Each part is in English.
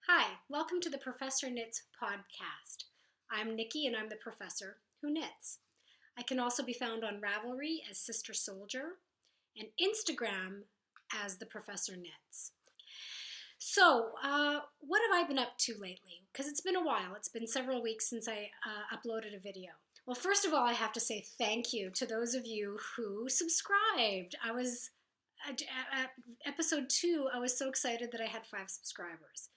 Hi, welcome to the Professor Knits podcast. I'm Nikki and I'm the professor who knits. I can also be found on Ravelry as Sister Soldier and Instagram as the Professor Knits. So, what have I been up to lately? Because it's been a while. It's been several weeks since I uploaded a video. Well, first of all, I have to say thank you to those of you who subscribed. At episode 2, I was so excited that I had 5 subscribers.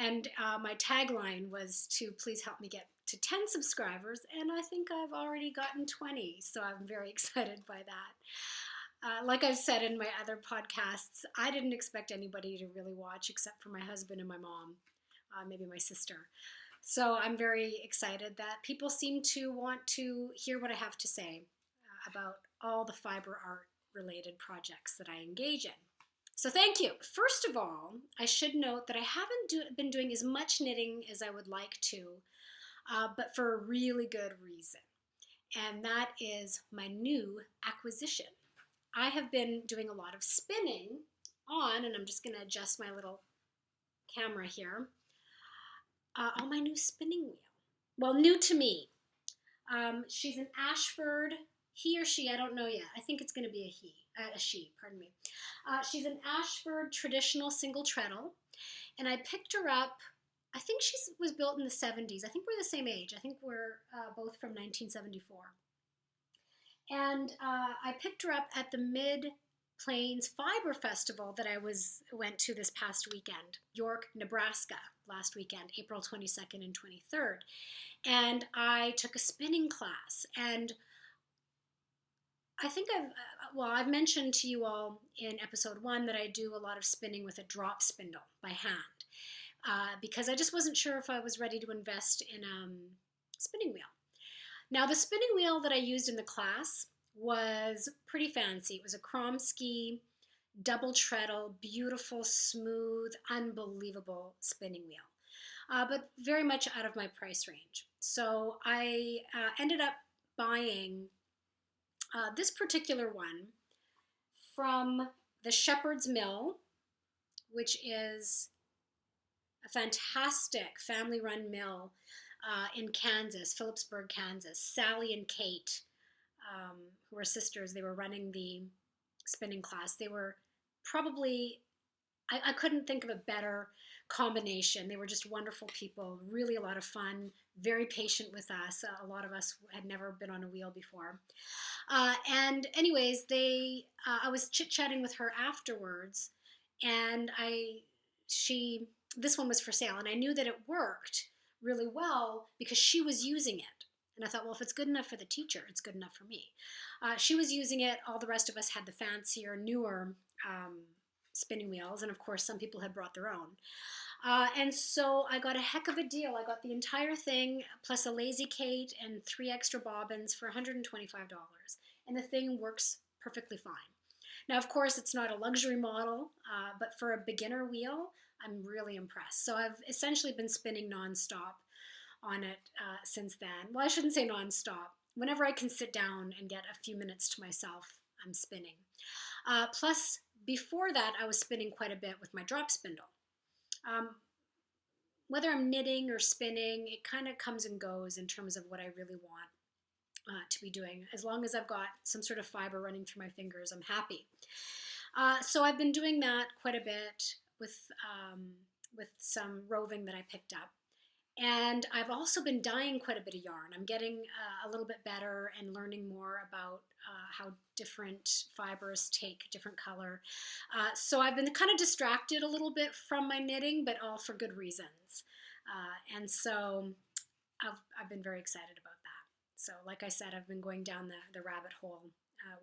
And my tagline was to please help me get to 10 subscribers, and I think I've already gotten 20, so I'm very excited by that. Like I've said in my other podcasts, I didn't expect anybody to really watch except for my husband and my mom, maybe my sister. So I'm very excited that people seem to want to hear what I have to say about all the fiber art related projects that I engage in. So thank you. First of all, I should note that I haven't been doing as much knitting as I would like to, but for a really good reason. And that is my new acquisition. I have been doing a lot of spinning on, and I'm just going to adjust my little camera here, on my new spinning wheel. Well, new to me. She's an Ashford, he or she, I don't know yet. I think it's going to be a she, pardon me. She's an Ashford traditional single treadle, and I picked her up, I think she was built in the 70s. I think we're the same age. I think we're both from 1974. And I picked her up at the Mid-Plains Fiber Festival that I went to this past weekend, York, Nebraska, last weekend, April 22nd and 23rd. And I took a spinning class, and I think I've mentioned to you all in episode 1 that I do a lot of spinning with a drop spindle by hand because I just wasn't sure if I was ready to invest in a spinning wheel. Now, the spinning wheel that I used in the class was pretty fancy. It was a Kromsky double treadle, beautiful, smooth, unbelievable spinning wheel, but very much out of my price range. So I ended up buying this particular one from the Shepherd's Mill, which is a fantastic family-run mill in Kansas, Phillipsburg, Kansas. Sally and Kate, who were sisters, they were running the spinning class. They were probably, I couldn't think of a better combination. They were just wonderful people, really a lot of fun, very patient with us. A lot of us had never been on a wheel before. And anyways, I was chit-chatting with her afterwards, and this one was for sale, and I knew that it worked really well because she was using it. And I thought, well, if it's good enough for the teacher, it's good enough for me. She was using it. All the rest of us had the fancier, newer spinning wheels, and of course some people had brought their own. And so I got a heck of a deal. I got the entire thing plus a Lazy Kate and 3 extra bobbins for $125, and the thing works perfectly fine. Now, of course, it's not a luxury model, but for a beginner wheel, I'm really impressed. So I've essentially been spinning nonstop on it since then. Well, I shouldn't say nonstop. Whenever I can sit down and get a few minutes to myself, I'm spinning. Plus, before that, I was spinning quite a bit with my drop spindle. Whether I'm knitting or spinning, it kind of comes and goes in terms of what I really want to be doing. As long as I've got some sort of fiber running through my fingers, I'm happy. So I've been doing that quite a bit with some roving that I picked up. And I've also been dyeing quite a bit of yarn. I'm getting a little bit better and learning more about how different fibers take different color. So I've been kind of distracted a little bit from my knitting, but all for good reasons. And so I've been very excited about that. So like I said, I've been going down the rabbit hole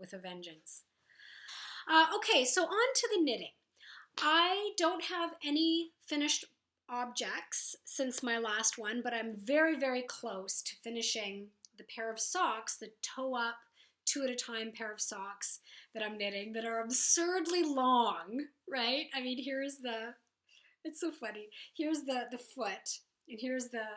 with a vengeance. Okay, so on to the knitting. I don't have any finished objects since my last one, but I'm very, very close to finishing the pair of socks, the toe-up, 2 at a time pair of socks that I'm knitting that are absurdly long, right? I mean, it's so funny. Here's the foot, and here's the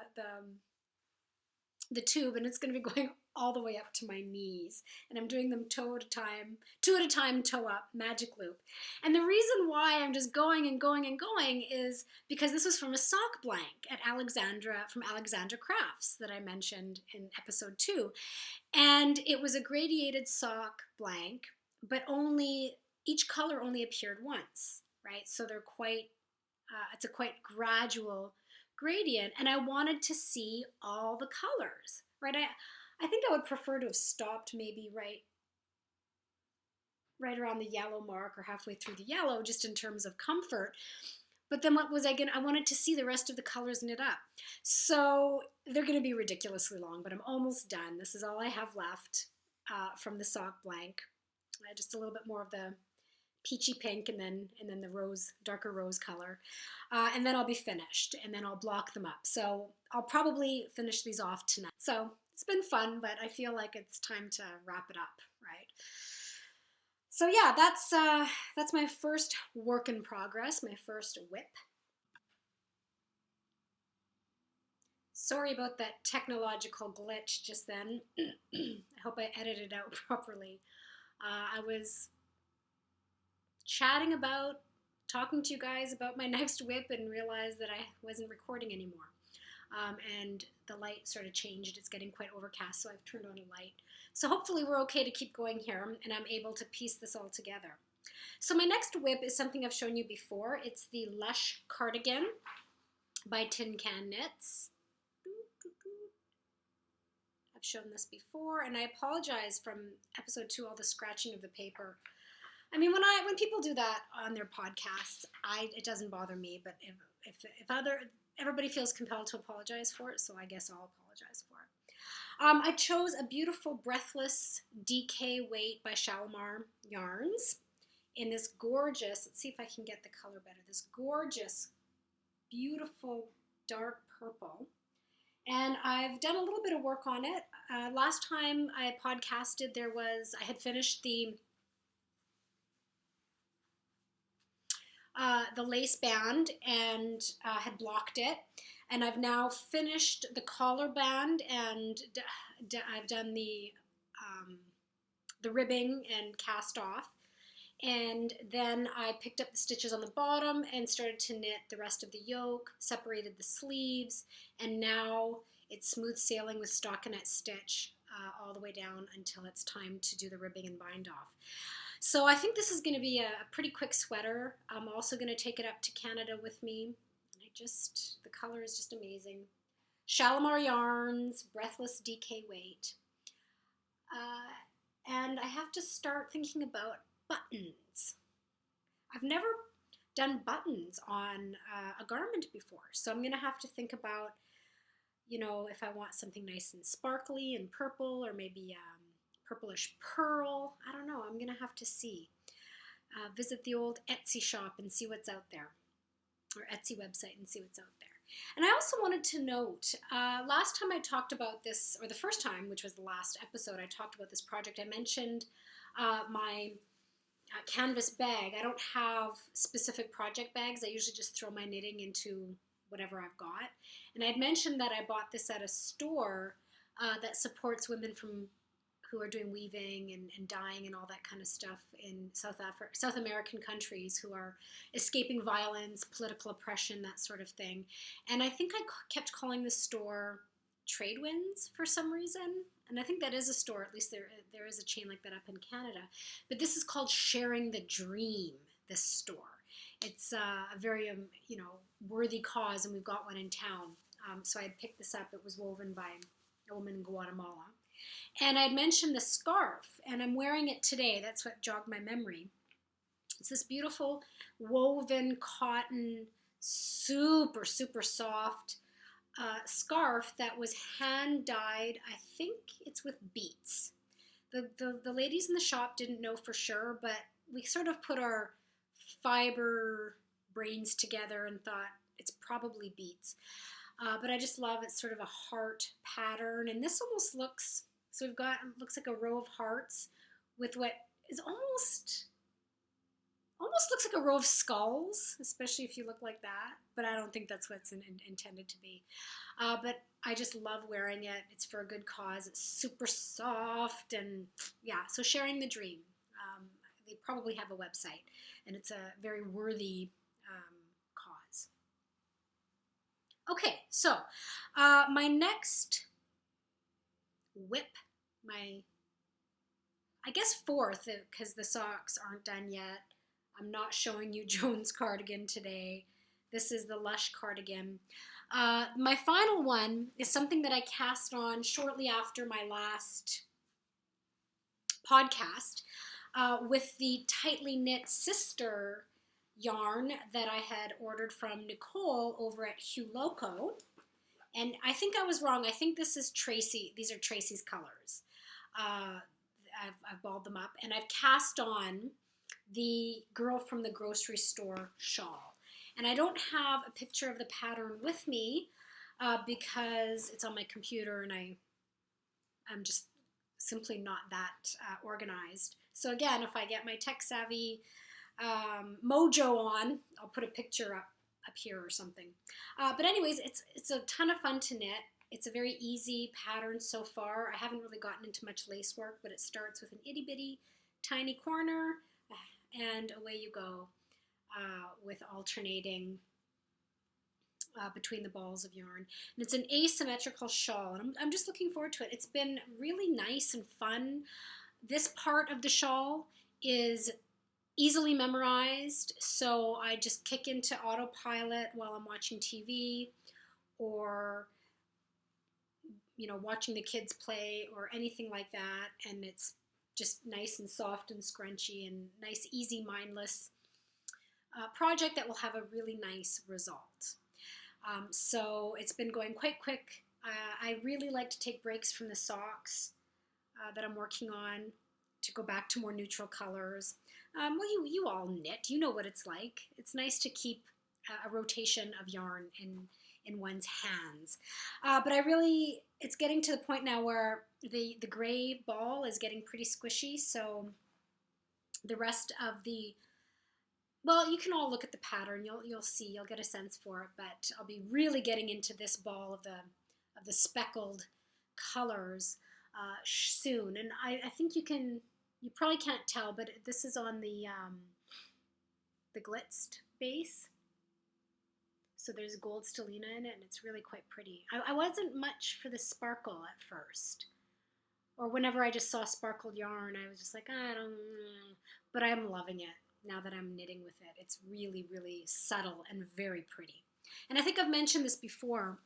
tube, and it's going to be going all the way up to my knees. And I'm doing them two at a time, toe up, magic loop. And the reason why I'm just going and going and going is because this was from a sock blank at from Alexandra Crafts that I mentioned in episode 2. And it was a gradiated sock blank, but each color only appeared once, right? So they're it's a quite gradual gradient, and I wanted to see all the colors, right? I think I would prefer to have stopped maybe right around the yellow mark or halfway through the yellow, just in terms of comfort. But then what was I wanted to see the rest of the colors knit up. So they're going to be ridiculously long, but I'm almost done. This is all I have left from the sock blank. Just a little bit more of the peachy pink and then the darker rose color. And then I'll be finished, and then I'll block them up. So I'll probably finish these off tonight. So it's been fun, but I feel like it's time to wrap it up, right? So yeah, that's my first work in progress, my first WIP. Sorry about that technological glitch just then. I hope I edited it out properly. I was talking to you guys about my next WIP and realized that I wasn't recording anymore. And the light sort of changed. It's getting quite overcast, so I've turned on a light. So hopefully we're okay to keep going here, and I'm able to piece this all together. So my next WIP is something I've shown you before. It's the Lush Cardigan by Tin Can Knits. I've shown this before, and I apologize from episode 2, all the scratching of the paper. I mean, when people do that on their podcasts, it doesn't bother me, but if everybody feels compelled to apologize for it, so I guess I'll apologize for it. I chose a beautiful Breathless DK Weight by Shawl yarns in this gorgeous, let's see if I can get the color better, this gorgeous, beautiful dark purple. And I've done a little bit of work on it. Last time I podcasted, I had finished the lace band and had blocked it. And I've now finished the collar band, and I've done the ribbing and cast off. And then I picked up the stitches on the bottom and started to knit the rest of the yoke, separated the sleeves, and now it's smooth sailing with stockinette stitch all the way down until it's time to do the ribbing and bind off. So I think this is going to be a pretty quick sweater. I'm also going to take it up to Canada with me. The color is just amazing. Shalimar yarns, Breathless DK Weight. And I have to start thinking about buttons. I've never done buttons on a garment before, so I'm going to have to think about, if I want something nice and sparkly and purple, or maybe purplish pearl. I don't know. I'm going to have to see. Visit the old Etsy shop and see what's out there, or Etsy website and see what's out there. And I also wanted to note, last time I talked about this, or the first time, which was the last episode, I talked about this project. I mentioned my canvas bag. I don't have specific project bags. I usually just throw my knitting into whatever I've got. And I'd mentioned that I bought this at a store that supports women who are doing weaving and dyeing and all that kind of stuff in South American countries who are escaping violence, political oppression, that sort of thing. And I think I kept calling the store Tradewinds for some reason. And I think that is a store, at least there is a chain like that up in Canada. But this is called Sharing the Dream, this store. It's a very, worthy cause, and we've got one in town. So I picked this up. It was woven by a woman in Guatemala. And I mentioned the scarf, and I'm wearing it today. That's what jogged my memory. It's this beautiful woven cotton, super, super soft scarf that was hand dyed. I think it's with beads. The ladies in the shop didn't know for sure, but we sort of put our fiber brains together and thought it's probably beads. But I just love it's sort of a heart pattern, and this almost looks looks like a row of hearts with what is almost almost looks like a row of skulls, especially if you look like that. But I don't think that's what's intended to be. But I just love wearing it. It's for a good cause. It's super soft and yeah. So sharing the dream. They probably have a website, and it's a very worthy cause. Okay, so my next whip, I guess fourth, because the socks aren't done yet. I'm not showing you Joan's cardigan today. This is the Lush cardigan. My final one is something that I cast on shortly after my last podcast with the tightly knit sister yarn that I had ordered from Nicole over at Hue Loco. And I think I was wrong. I think this is Tracy. These are Tracy's colors. I've balled them up, and I've cast on the Girl from the Grocery Store shawl. And I don't have a picture of the pattern with me because it's on my computer, and I'm just simply not that organized. So again, if I get my tech-savvy mojo on, I'll put a picture up here or something. But anyways, it's a ton of fun to knit. It's a very easy pattern so far. I haven't really gotten into much lace work, but it starts with an itty bitty tiny corner, and away you go with alternating between the balls of yarn. And it's an asymmetrical shawl, and I'm just looking forward to it. It's been really nice and fun. This part of the shawl is easily memorized, so I just kick into autopilot while I'm watching TV or watching the kids play or anything like that, and it's just nice and soft and scrunchy and nice, easy, mindless project that will have a really nice result. So it's been going quite quick. I really like to take breaks from the socks that I'm working on to go back to more neutral colors. Well, you all knit. You know what it's like. It's nice to keep a rotation of yarn in one's hands. But it's getting to the point now where the gray ball is getting pretty squishy, so the rest of well, you can all look at the pattern. You'll see. You'll get a sense for it. But I'll be really getting into this ball of the speckled colors soon. And I think you probably can't tell, but this is on the glitzed base. So there's gold stellina in it, and it's really quite pretty. I wasn't much for the sparkle at first. Or whenever I just saw sparkled yarn, I was just like, I don't know. But I'm loving it now that I'm knitting with it. It's really, really subtle and very pretty. And I think I've mentioned this before.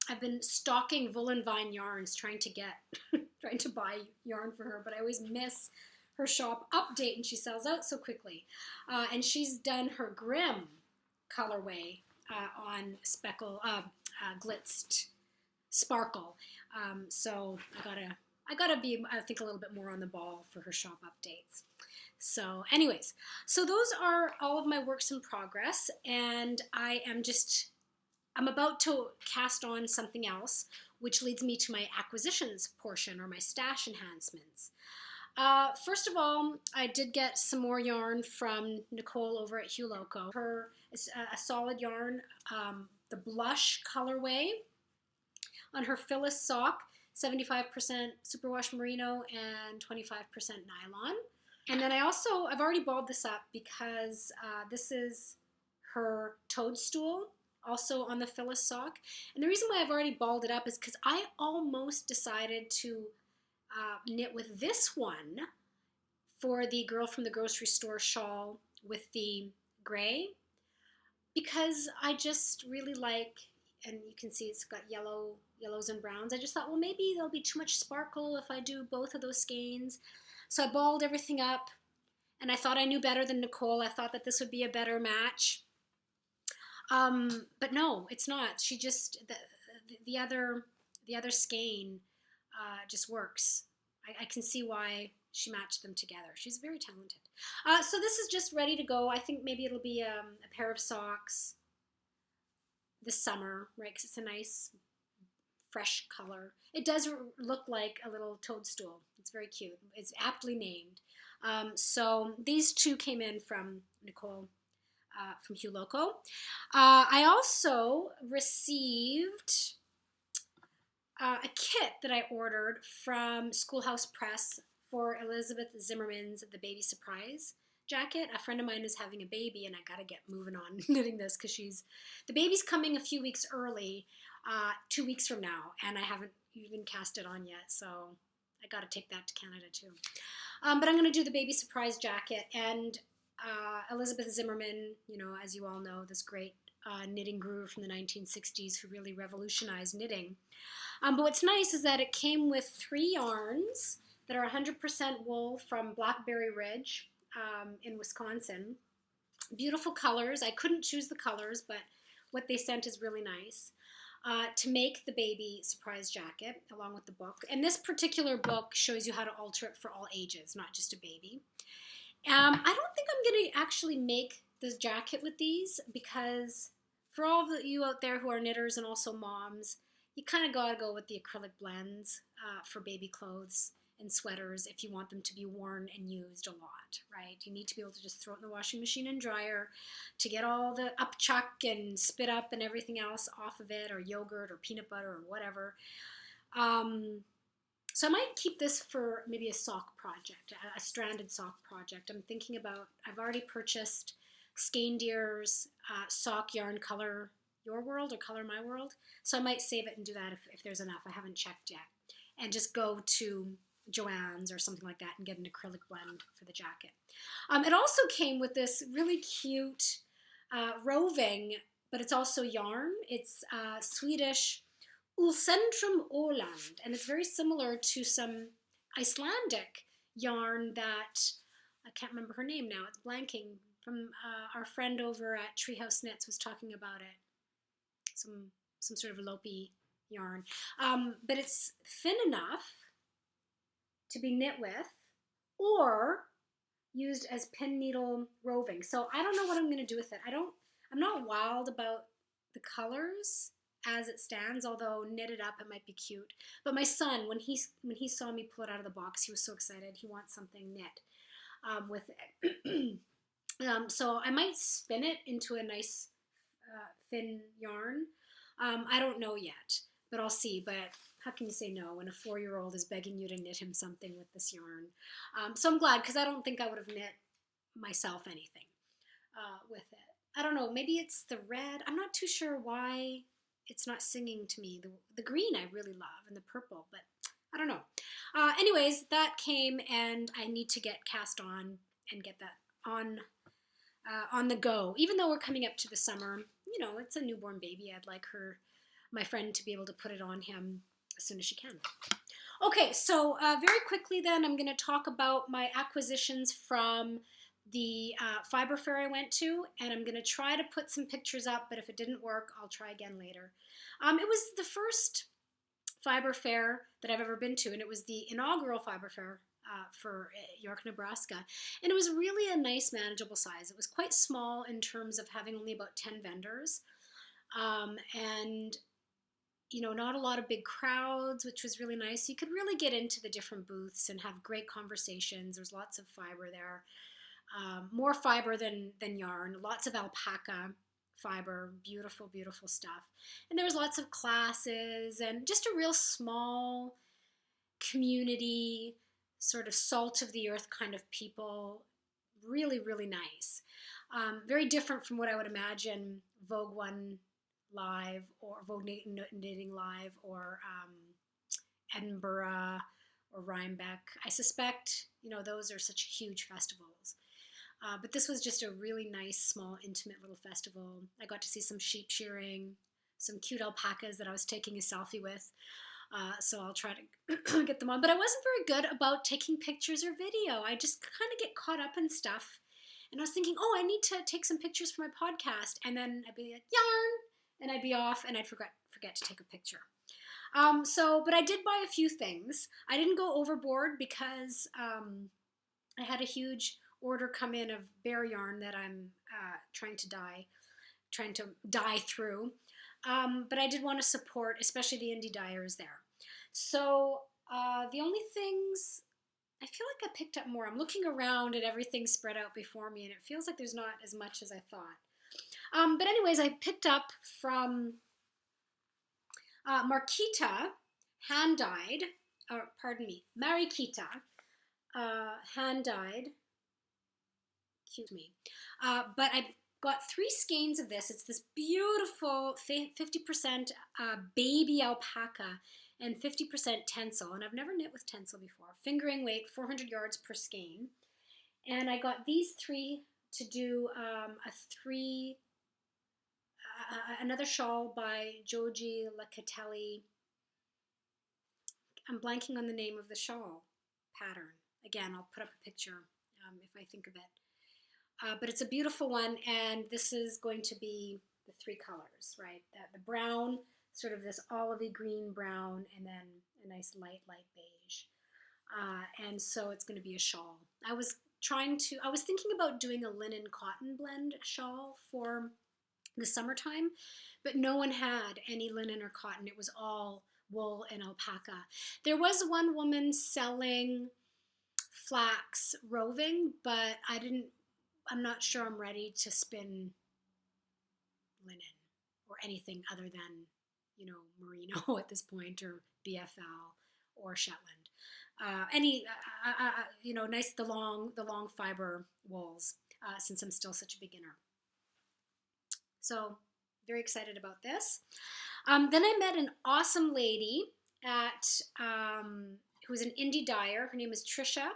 I've been stalking Woolen Vine Yarns trying to buy yarn for her, but I always miss her shop update, and she sells out so quickly. And she's done her Grim colorway on glitzed sparkle. So I gotta be, I think, a little bit more on the ball for her shop updates. So anyways, so those are all of my works in progress, and I'm about to cast on something else, which leads me to my acquisitions portion, or my stash enhancements. First of all, I did get some more yarn from Nicole over at Hue Loco. It's a solid yarn, the Blush colorway on her Phyllis sock, 75% superwash merino and 25% nylon. And then I've already balled this up because this is her Toadstool, also on the Phyllis sock. And the reason why I've already balled it up is because I almost decided to knit with this one for the Girl from the Grocery Store shawl with the gray, because I just really like, and you can see it's got yellows and browns. I just thought, well, maybe there'll be too much sparkle if I do both of those skeins. So I balled everything up, and I thought I knew better than Nicole. I thought that this would be a better match. But no, it's not. She just, the other skein just works. I can see why she matched them together. She's very talented. So this is just ready to go. I think maybe it'll be a pair of socks this summer, right? Because it's a nice, fresh color. It does look like a little toadstool. It's very cute. It's aptly named. So these two came in from Nicole from Hugh Loco. I also received a kit that I ordered from Schoolhouse Press for Elizabeth Zimmerman's The Baby Surprise jacket. A friend of mine is having a baby, and I gotta get moving on knitting this because the baby's coming a few weeks early, 2 weeks from now, and I haven't even cast it on yet, so I gotta take that to Canada too. But I'm gonna do the baby surprise jacket, and Elizabeth Zimmerman, as you all know, this great knitting guru from the 1960s who really revolutionized knitting. But what's nice is that it came with 3 yarns that are 100% wool from Blackberry Ridge in Wisconsin. Beautiful colors. I couldn't choose the colors, but what they sent is really nice. To make the baby surprise jacket along with the book. And this particular book shows you how to alter it for all ages, not just a baby. I don't think I'm going to actually make this jacket with these because for all of you out there who are knitters and also moms, you kind of got to go with the acrylic blends for baby clothes and sweaters if you want them to be worn and used a lot, right? You need to be able to just throw it in the washing machine and dryer to get all the upchuck and spit up and everything else off of it, or yogurt or peanut butter or whatever. So I might keep this for maybe a sock project, a stranded sock project. I'm thinking about, I've already purchased Skeindier's sock yarn Color Your World or Color My World. So I might save it and do that if there's enough. I haven't checked yet. And just go to Joann's or something like that and get an acrylic blend for the jacket. It also came with this really cute roving, but it's also yarn. It's Swedish Ulcentrum Åland, and it's very similar to some Icelandic yarn that, I can't remember her name now, it's blanking, from our friend over at Treehouse Knits was talking about it. Some sort of Lopi yarn. But it's thin enough to be knit with or used as pin needle roving. So I don't know what I'm going to do with it. I'm not wild about the colors as it stands, although knitted up it might be cute. But my son, when he saw me pull it out of the box, he was so excited. He wants something knit with it. So I might spin it into a nice thin yarn. I don't know yet, but I'll see. But how can you say no when a 4-year-old is begging you to knit him something with this yarn? So I'm glad, because I don't think I would have knit myself anything with it. I don't know, maybe it's the red. I'm not too sure why it's not singing to me. The green I really love, and the purple, but I don't know. Anyways, that came, and I need to get cast on and get that on the go. Even though we're coming up to the summer, it's a newborn baby. I'd like my friend, to be able to put it on him as soon as she can. Okay, so very quickly then, I'm going to talk about my acquisitions from the fiber fair I went to, and I'm going to try to put some pictures up, but if it didn't work, I'll try again later. It was the first fiber fair that I've ever been to, and it was the inaugural fiber fair for York, Nebraska, and it was really a nice, manageable size. It was quite small in terms of having only about 10 vendors, and not a lot of big crowds, which was really nice. You could really get into the different booths and have great conversations. There's lots of fiber there. More fiber than yarn, lots of alpaca fiber, beautiful, beautiful stuff. And there was lots of classes and just a real small community, sort of salt of the earth kind of people. Really, really nice. Very different from what I would imagine Vogue One Live or Vogue Knitting Live or Edinburgh or Rhinebeck. I suspect, those are such huge festivals. But this was just a really nice, small, intimate little festival. I got to see some sheep shearing, some cute alpacas that I was taking a selfie with. So I'll try to get them on. But I wasn't very good about taking pictures or video. I just kind of get caught up in stuff. And I was thinking, I need to take some pictures for my podcast. And then I'd be like, yarn! And I'd be off, and I'd forget to take a picture. But I did buy a few things. I didn't go overboard because I had a huge order come in of bear yarn that I'm trying to dye through. But I did want to support, especially the indie dyers there. So the only things I feel like I picked up more. I'm looking around at everything spread out before me, and it feels like there's not as much as I thought. But anyways, I picked up from Marquita, hand-dyed, or pardon me, Mariquita, hand-dyed, excuse me. But I got 3 skeins of this. It's this beautiful 50% baby alpaca and 50% tencel. And I've never knit with tencel before. Fingering weight, 400 yards per skein. And I got these 3 to do another shawl by Joji Locatelli. I'm blanking on the name of the shawl pattern. Again, I'll put up a picture if I think of it. But it's a beautiful one, and this is going to be the 3 colors, right? The brown, sort of this olivey green brown, and then a nice light beige. And so it's going to be a shawl. I was thinking about doing a linen cotton blend shawl for the summertime, but no one had any linen or cotton. It was all wool and alpaca. There was one woman selling flax roving, but I'm not sure I'm ready to spin linen or anything other than, merino at this point, or BFL or Shetland. Nice the long fiber wools, since I'm still such a beginner. So very excited about this. Then I met an awesome lady who's an indie dyer. Her name is Trisha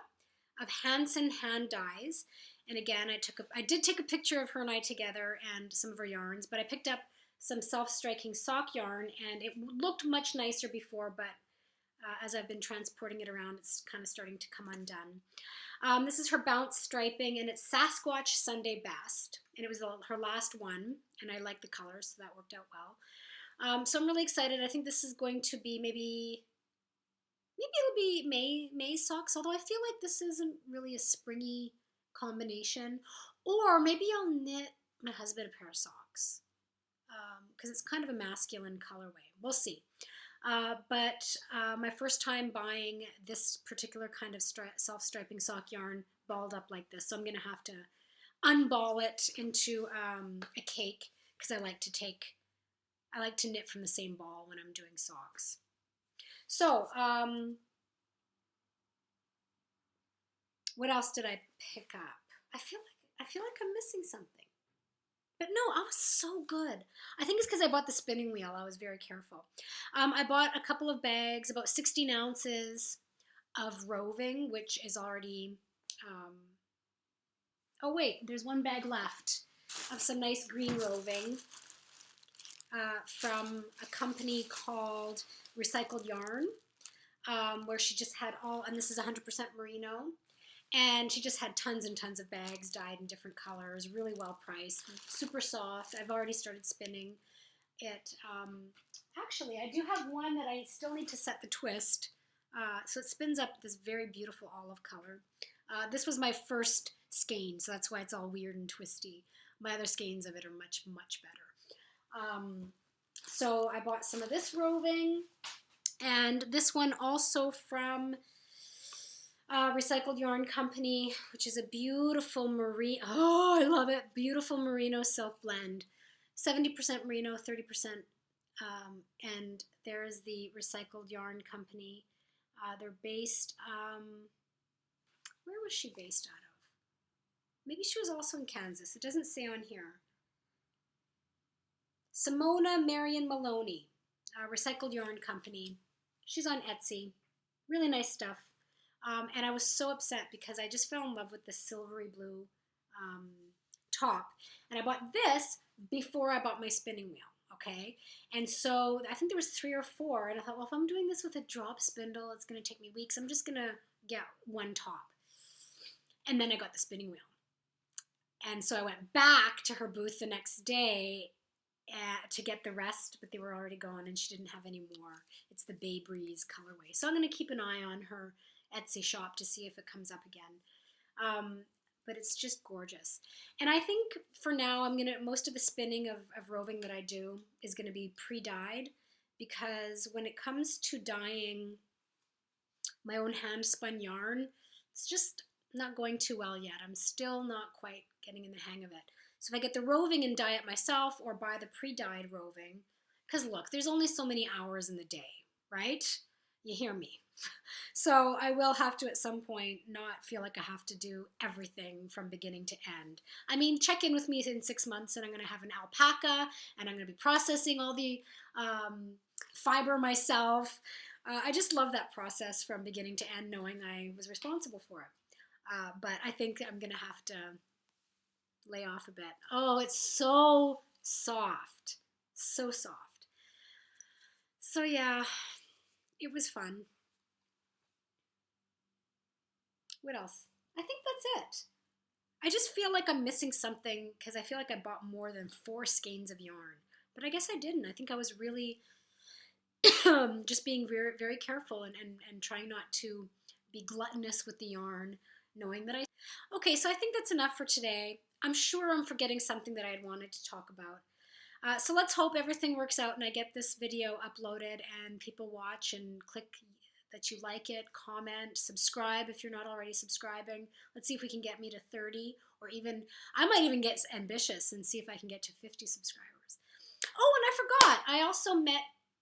of Hanson Hand Dyes. And again, I did take a picture of her and I together and some of her yarns, but I picked up some self-striking sock yarn, and it looked much nicer before, but as I've been transporting it around, it's kind of starting to come undone. This is her bounce striping, and it's Sasquatch Sunday Best, and it was her last one, and I like the colors, so that worked out well. So I'm really excited. I think this is going to be maybe it'll be May socks, although I feel like this isn't really a springy combination. Or maybe I'll knit my husband a pair of socks, because it's kind of a masculine colorway. We'll see. But my first time buying this particular kind of self-striping sock yarn balled up like this, so I'm going to have to unball it into a cake, because I like to knit from the same ball when I'm doing socks. So, what else did I pick up? I feel like I'm missing something. But no, I was so good. I think it's because I bought the spinning wheel. I was very careful. I bought a couple of bags, about 16 ounces of roving, which is already... oh wait, there's one bag left of some nice green roving from a company called Recycled Yarn, where she just had and this is 100% merino. And she just had tons and tons of bags dyed in different colors, really well priced, super soft. I've already started spinning it. Actually, I do have one that I still need to set the twist. So it spins up this very beautiful olive color. This was my first skein, so that's why it's all weird and twisty. My other skeins of it are much, much better. So I bought some of this roving, and this one also from... Recycled Yarn Company, which is a beautiful I love it, beautiful merino silk blend, 70% merino, 30%, and there's the Recycled Yarn Company. They're based, where was she based out of? Maybe she was also in Kansas. It doesn't say on here. Simona Marion Maloney, Recycled Yarn Company. She's on Etsy. Really nice stuff. And I was so upset because I just fell in love with the silvery blue top. And I bought this before I bought my spinning wheel, okay? And so I think there was 3 or 4, and I thought, well, if I'm doing this with a drop spindle, it's going to take me weeks. I'm just going to get one top. And then I got the spinning wheel. And so I went back to her booth the next day to get the rest, but they were already gone, and she didn't have any more. It's the Bay Breeze colorway. So I'm going to keep an eye on her Etsy shop to see if it comes up again. But it's just gorgeous. And I think for now, most of the spinning of roving that I do is going to be pre-dyed, because when it comes to dyeing my own hand spun yarn, It's just not going too well yet. I'm still not quite getting in the hang of it. So if I get the roving and dye it myself or buy the pre-dyed roving, because look, there's only so many hours in the day, right? You hear me. So I will have to at some point not feel like I have to do everything from beginning to end. I mean, check in with me in 6 months and I'm going to have an alpaca and I'm going to be processing all the fiber myself. I just love that process from beginning to end, knowing I was responsible for it. But I think I'm going to have to lay off a bit. Oh, it's so soft. So soft. So yeah, it was fun. What else? I think that's it. I just feel like I'm missing something because I feel like I bought more than 4 skeins of yarn. But I guess I didn't. I think I was really just being very, very careful and trying not to be gluttonous with the yarn, knowing that I... Okay, so I think that's enough for today. I'm sure I'm forgetting something that I had wanted to talk about. So let's hope everything works out and I get this video uploaded and people watch and click that you like it, comment, subscribe if you're not already subscribing. Let's see if we can get me to 30 or even, I might even get ambitious and see if I can get to 50 subscribers. Oh, and I forgot, I also met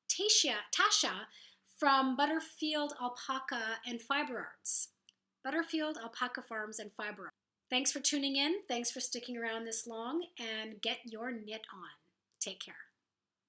Tasha from Butterfield Alpaca and Fiber Arts. Butterfield Alpaca Farms and Fiber Arts. Thanks for tuning in. Thanks for sticking around this long and get your knit on. Take care.